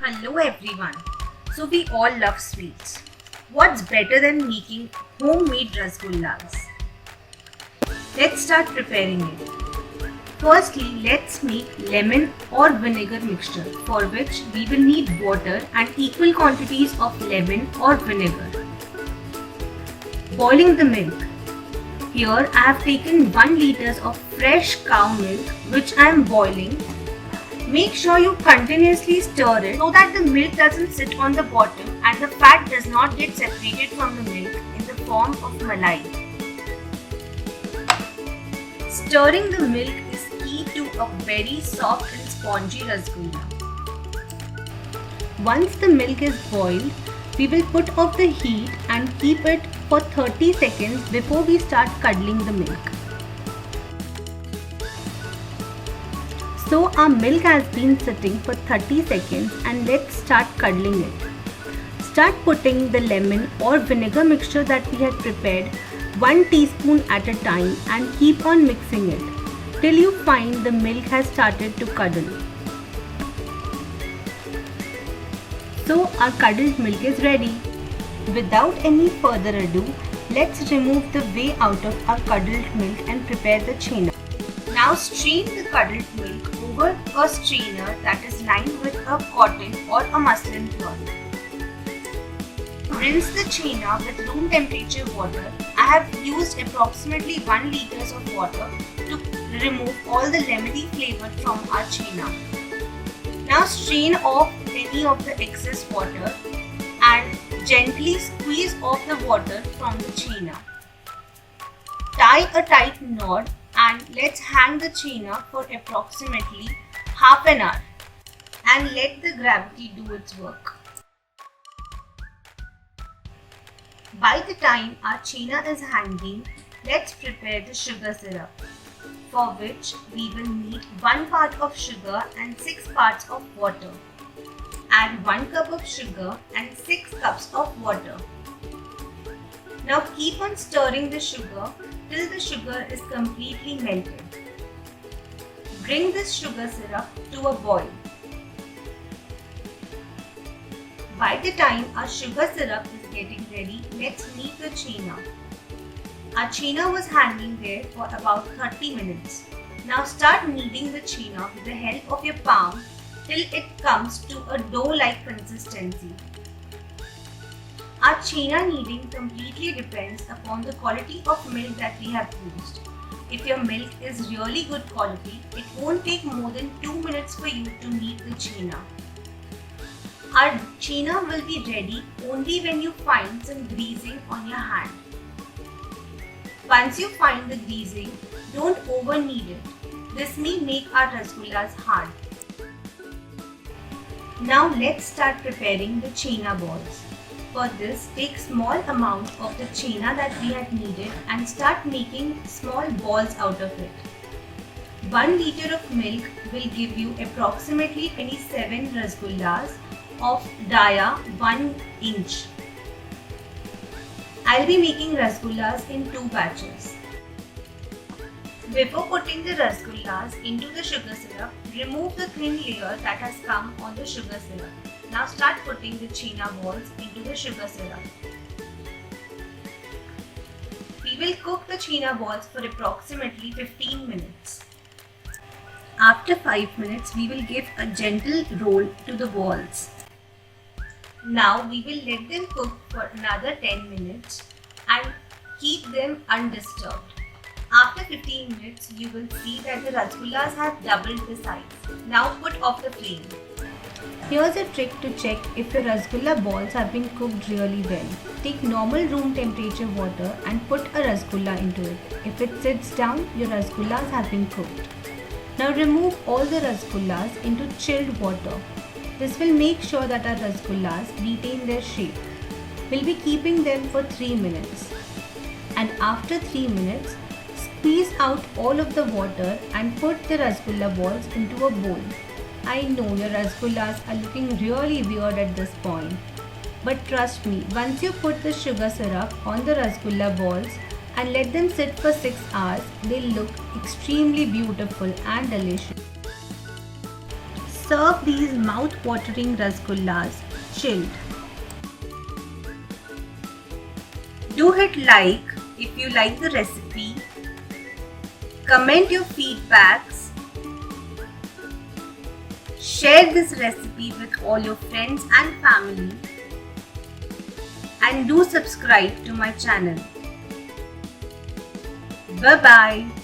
Hello everyone. So we all love sweets. What's better than making homemade rasgullas? Let's start preparing it. Firstly, let's make lemon or vinegar mixture, for which we will need water and equal quantities of lemon or vinegar. Boiling the milk. Here I have taken 1 liters of fresh cow milk which I am boiling. Make sure you continuously stir it so that the milk doesn't sit on the bottom and the fat does not get separated from the milk in the form of malai. Stirring the milk is key to a very soft and spongy rasgulla. Once the milk is boiled, we will put off the heat and keep it for 30 seconds before we start curdling the milk. So our milk has been sitting for 30 seconds and let's start curdling it. Start putting the lemon or vinegar mixture that we had prepared 1 teaspoon at a time and keep on mixing it till you find the milk has started to curdle. So our curdled milk is ready. Without any further ado, let's remove the whey out of our curdled milk and prepare the chhena. Now strain the curdled milk over a strainer that is lined with a cotton or a muslin cloth. Rinse the chhena with room temperature water. I have used approximately 1 liters of water to remove all the lemony flavor from our chhena. Now strain off any of the excess water and gently squeeze off the water from the chhena. Tie a tight knot and let's hang the chhena for approximately half an hour and let the gravity do its work. By the time our chhena is hanging, let's prepare the sugar syrup, for which we will need 1 part of sugar and 6 parts of water. Add 1 cup of sugar and 6 cups of water. Now keep on stirring the sugar till the sugar is completely melted. Bring this sugar syrup to a boil. By the time our sugar syrup is getting ready, let's knead the chhena. Our chhena was hanging there for about 30 minutes. Now start kneading the chhena with the help of your palm till it comes to a dough-like consistency. Our chhena kneading completely depends upon the quality of milk that we have used. If your milk is really good quality, it won't take more than 2 minutes for you to knead the chhena. Our chhena will be ready only when you find some greasing on your hand. Once you find the greasing, don't over knead it. This may make our rasgullas hard. Now let's start preparing the chhena balls. For this, take small amount of the chhena that we had kneaded and start making small balls out of it. 1 liter of milk will give you approximately 27 rasgullas of dia 1 inch. I'll be making rasgullas in 2 batches. Before putting the rasgullas into the sugar syrup, remove the thin layer that has come on the sugar syrup. Now start putting the chhena balls into the sugar syrup. We will cook the chhena balls for approximately 15 minutes. After 5 minutes, we will give a gentle roll to the balls. Now we will let them cook for another 10 minutes and keep them undisturbed. After 15 minutes, you will see that the rasgullas have doubled the size. Now put off the flame. Here's a trick to check if your rasgulla balls have been cooked really well. Take normal room temperature water and put a rasgulla into it. If it sits down, your rasgullas have been cooked. Now remove all the rasgullas into chilled water. This will make sure that our rasgullas retain their shape. We'll be keeping them for 3 minutes. And after 3 minutes, squeeze out all of the water and put the rasgulla balls into a bowl. I know your rasgullas are looking really weird at this point. But trust me, once you put the sugar syrup on the rasgulla balls and let them sit for 6 hours, they look extremely beautiful and delicious. serve these mouth-watering rasgullas chilled. Do hit like if you like the recipe. Comment your feedbacks. Share this recipe with all your friends and family. And do subscribe to my channel. Bye bye.